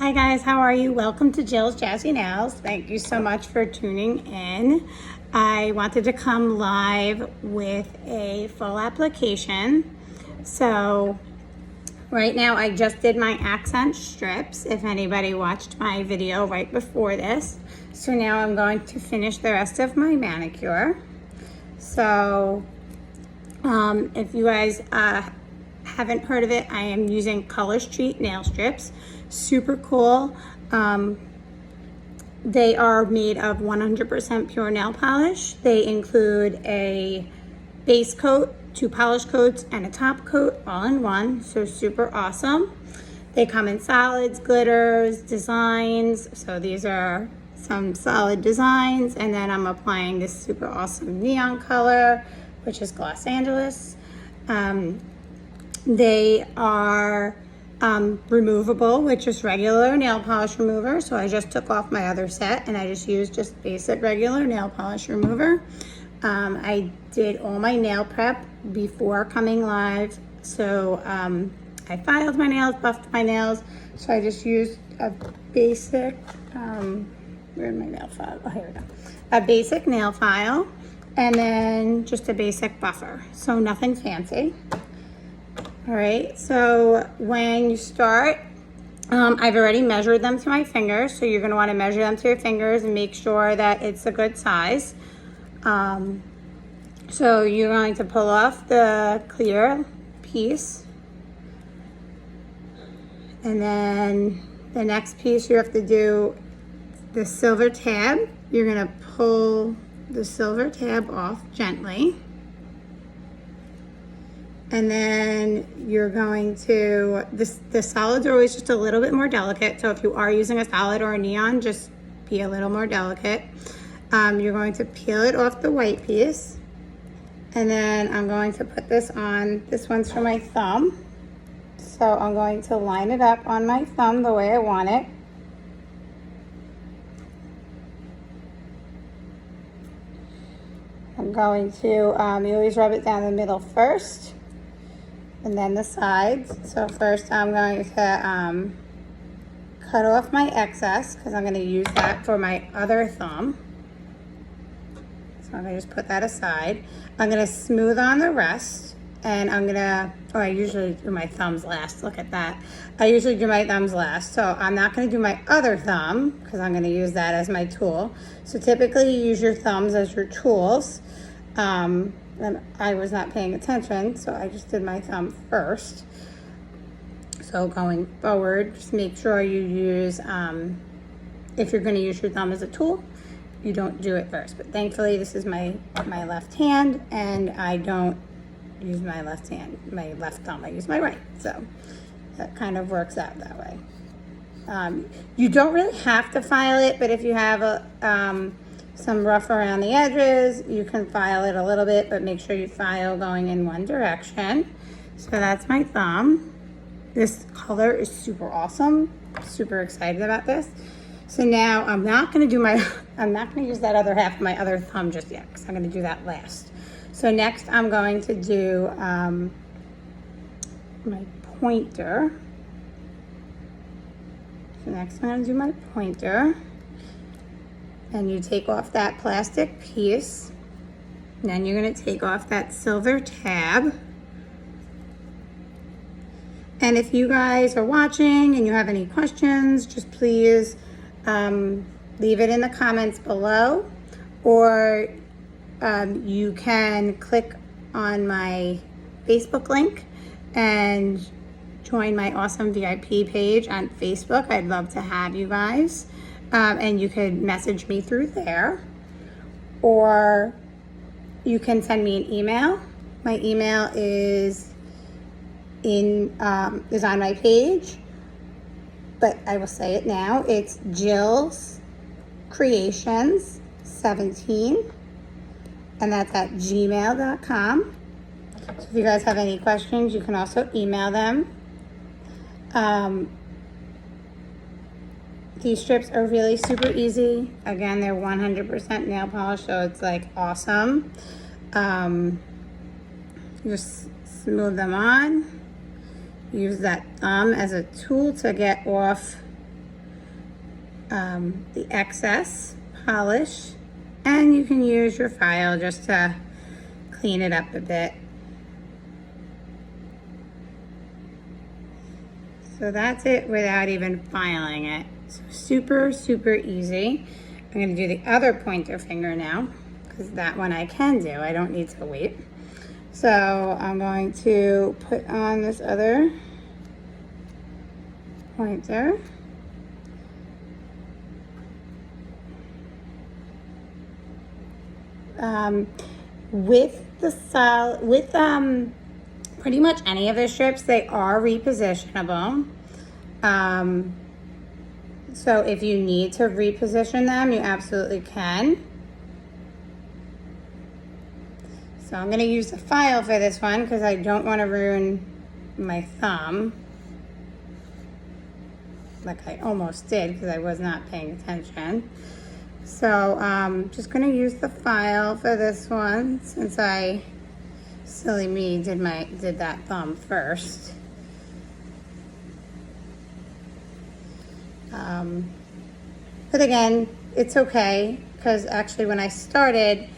Hi guys, how are you? Welcome to Jill's Jazzy Nails. Thank you so much for tuning in. I wanted to come live with a full application. So right now I just did my accent strips, if anybody watched my video right before this. So now I'm going to finish the rest of my manicure. So if you guys haven't heard of it, I am using Color Street nail strips. Super cool. They are made of 100% pure nail polish. They include a base coat, 2 polish coats, and a top coat all in one. So super awesome. They come in solids, glitters, designs. So these are some solid designs. And then I'm applying this super awesome neon color, which is Los Angeles. They are removable with just regular nail polish remover. So I just took off my other set and I just used just basic regular nail polish remover. I did all my nail prep before coming live. So I filed my nails, buffed my nails. So I just used a basic, where's my nail file? Oh, here we go. A basic nail file and then just a basic buffer. So nothing fancy. All right, so when you start, I've already measured them to my fingers, so you're gonna wanna measure them to your fingers and make sure that it's a good size. So you're going to pull off the clear piece. And then the next piece you have to do the silver tab. You're gonna pull the silver tab off gently. And then you're going to, the solids are always just a little bit more delicate. So if you are using a solid or a neon, just be a little more delicate. You're going to peel it off the white piece. And then I'm going to put this on, this one's for my thumb. So I'm going to line it up on my thumb the way I want it. I'm going to, you always rub it down the middle first. And then the sides. So first I'm going to cut off my excess because I'm going to use that for my other thumb. So I'm going to just put that aside. I'm going to smooth on the rest and I'm going to, oh, I usually do my thumbs last. Look at that. I usually do my thumbs last. So I'm not going to do my other thumb because I'm going to use that as my tool. So typically you use your thumbs as your tools. And I was not paying attention, so I just did my thumb first. So going forward, just make sure you use, if you're gonna use your thumb as a tool, you don't do it first. But thankfully, this is my left hand, and I don't use my left hand, my left thumb, I use my right. So that kind of works out that way. You don't really have to file it, but if you have some rough around the edges, you can file it a little bit, but make sure you file going in one direction. So that's my thumb. This color is super awesome. Super excited about this. So now I'm not gonna use that other half of my other thumb just yet, because I'm gonna do that last. So next I'm going to do my pointer. So next I'm gonna do my pointer. And you take off that plastic piece. And then you're gonna take off that silver tab. And if you guys are watching and you have any questions, just please leave it in the comments below. Or you can click on my Facebook link and join my awesome VIP page on Facebook. I'd love to have you guys. And you could message me through there, or you can send me an email. My email is on my page, but I will say it now. It's Jill's Creations 17, and that's at gmail.com. So if you guys have any questions, you can also email them. These strips are really super easy. Again, they're 100% nail polish, so it's like awesome. Just smooth them on. Use that thumb as a tool to get off the excess polish, and you can use your file just to clean it up a bit. So that's it without even filing it. So super, super easy. I'm gonna do the other pointer finger now, because that one I can do. I don't need to wait. So I'm going to put on this other pointer. With the style, with pretty much any of the strips, they are repositionable. So if you need to reposition them, you absolutely can. So I'm going to use the file for this one because I don't want to ruin my thumb, like I almost did because I was not paying attention. So just going to use the file for this one since silly me, did that thumb first. But again, it's okay because actually when I started,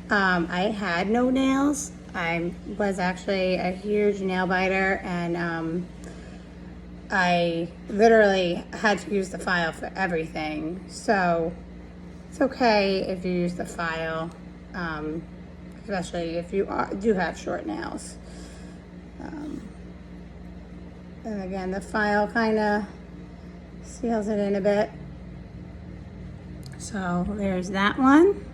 I had no nails. I was actually a huge nail biter, and I literally had to use the file for everything. So it's okay if you use the file, especially if you do have short nails. And again, the file kind of seals it in a bit. So there's that one.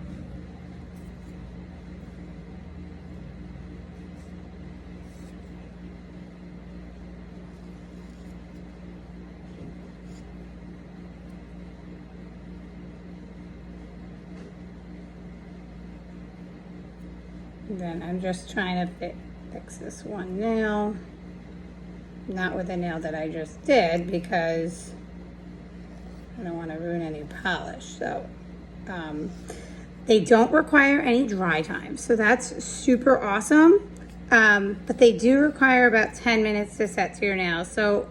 Then I'm just trying to fix this one nail, not with the nail that I just did because I don't want to ruin any polish. So they don't require any dry time, so that's super awesome. But they do require about 10 minutes to set to your nails. So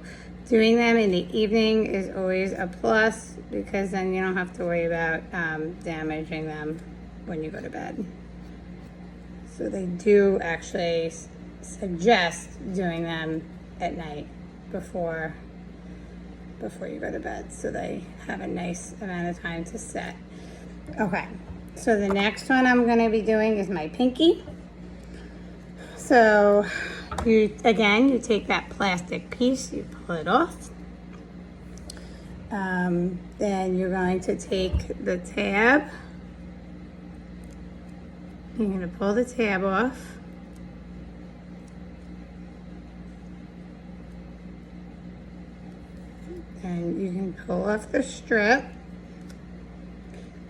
doing them in the evening is always a plus because then you don't have to worry about damaging them when you go to bed. So they do actually suggest doing them at night before you go to bed, so they have a nice amount of time to set. Okay, so the next one I'm going to be doing is my pinky. So you take that plastic piece, you pull it off. Then you're going to take the tab. You're going to pull the tab off. And you can pull off the strip.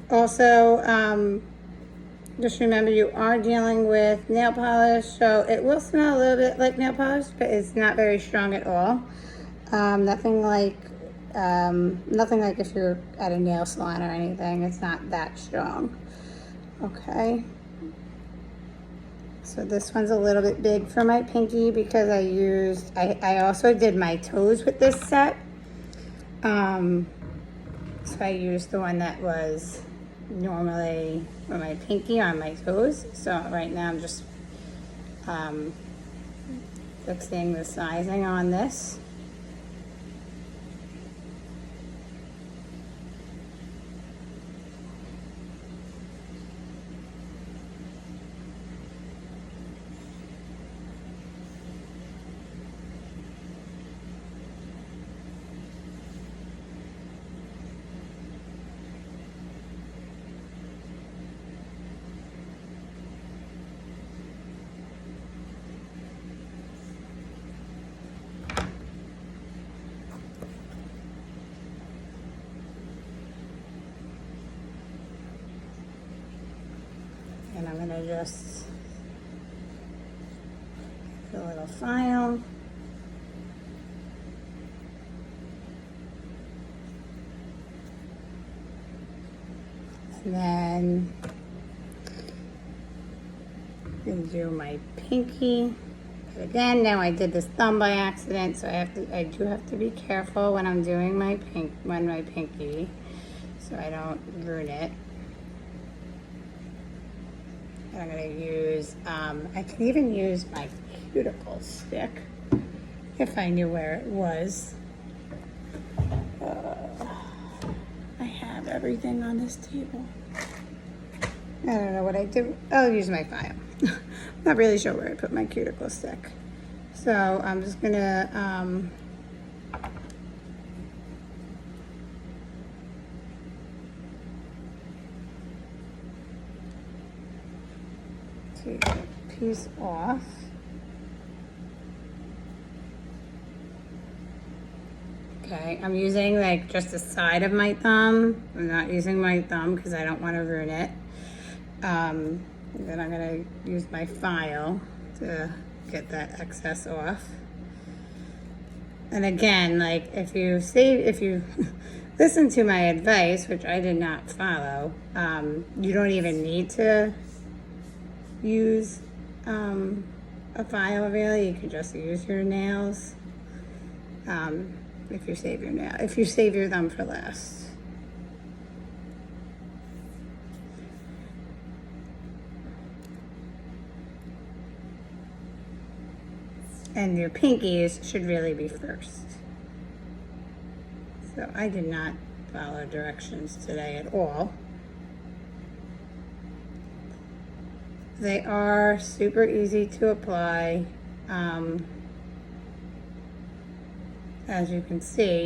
Also, just remember you are dealing with nail polish, so it will smell a little bit like nail polish, but it's not very strong at all. Nothing like if you're at a nail salon or anything. It's not that strong. Okay. So this one's a little bit big for my pinky because I also did my toes with this set. So I used the one that was normally for my pinky on my toes. So right now I'm just fixing the sizing on this. And I'm gonna just put a little file. And then I'm gonna do my pinky. But again, now I did this thumb by accident, so I do have to be careful when I'm doing my pinky. so I don't ruin it. And I'm gonna use, I can even use my cuticle stick if I knew where it was. I have everything on this table. I don't know what I do. I'll use my file. Not really sure where I put my cuticle stick. So I'm just gonna, take a piece off. Okay, I'm using like just the side of my thumb. I'm not using my thumb because I don't want to ruin it. Then I'm gonna use my file to get that excess off. And again, like if you listen to my advice, which I did not follow, you don't even need to use a file really. You can just use your nails if you save your thumb for last. And your pinkies should really be first. So I did not follow directions today at all. They are super easy to apply. As you can see,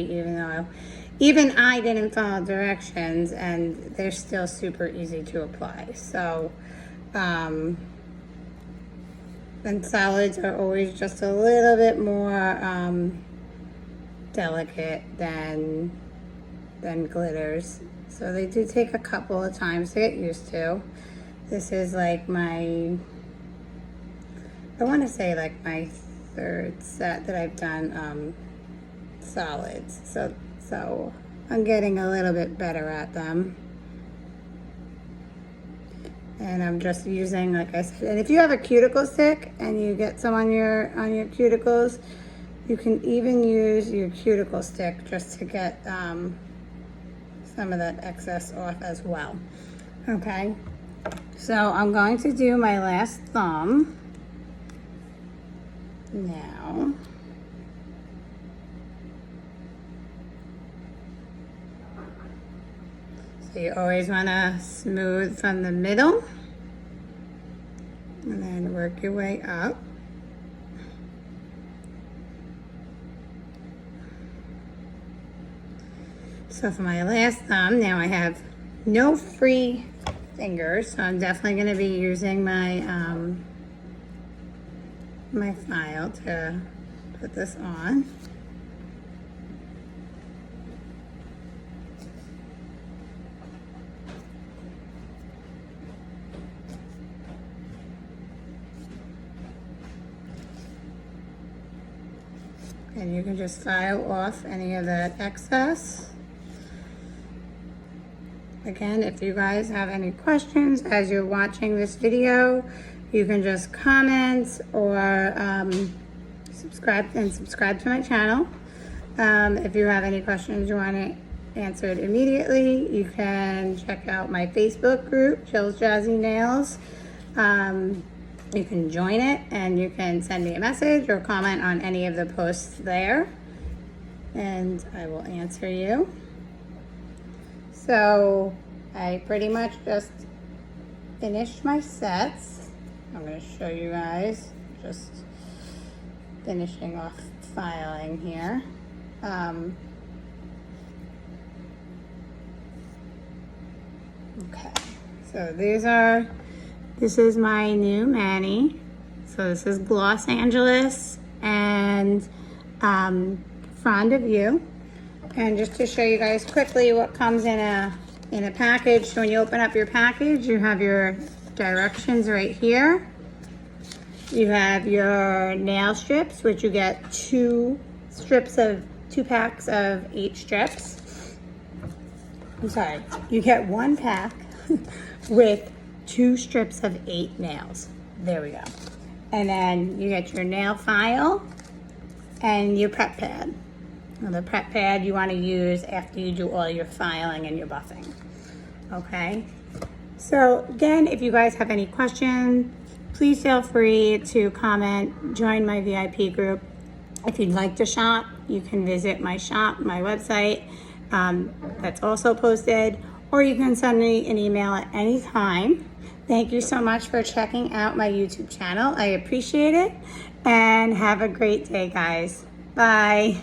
even I didn't follow directions, and they're still super easy to apply. So, and solids are always just a little bit more delicate than glitters. So they do take a couple of times to get used to. This is like I want to say like my third set that I've done solids. So I'm getting a little bit better at them. And I'm just using, like I said, and if you have a cuticle stick and you get some on your cuticles, you can even use your cuticle stick just to get some of that excess off as well. Okay, so I'm going to do my last thumb now. So you always want to smooth from the middle and then work your way up. So for my last thumb, now I have no free fingers, so I'm definitely going to be using my my file to put this on. And you can just file off any of that excess. Again, if you guys have any questions as you're watching this video, you can just comment or subscribe to my channel. If you have any questions you want it answered immediately, you can check out my Facebook group, Jill's Jazzy Nails. You can join it and you can send me a message or comment on any of the posts there, and I will answer you. So I pretty much just finished my sets. I'm going to show you guys just finishing off filing here. Okay, so this is my new mani. So this is Gloss Angeles and Frond of You. And just to show you guys quickly what comes in a package. So when you open up your package, you have your directions right here. You have your nail strips, which you get two packs of 8 strips. I'm sorry, you get 1 pack with 2 strips of 8 nails. There we go. And then you get your nail file and your prep pad. The prep pad you want to use after you do all your filing and your buffing. Okay, so again, if you guys have any questions, please feel free to comment, join my VIP group. If you'd like to shop, you can visit my shop, my website, that's also posted, or you can send me an email at any time. Thank you so much for checking out my YouTube channel. I appreciate it, and have a great day, guys. Bye.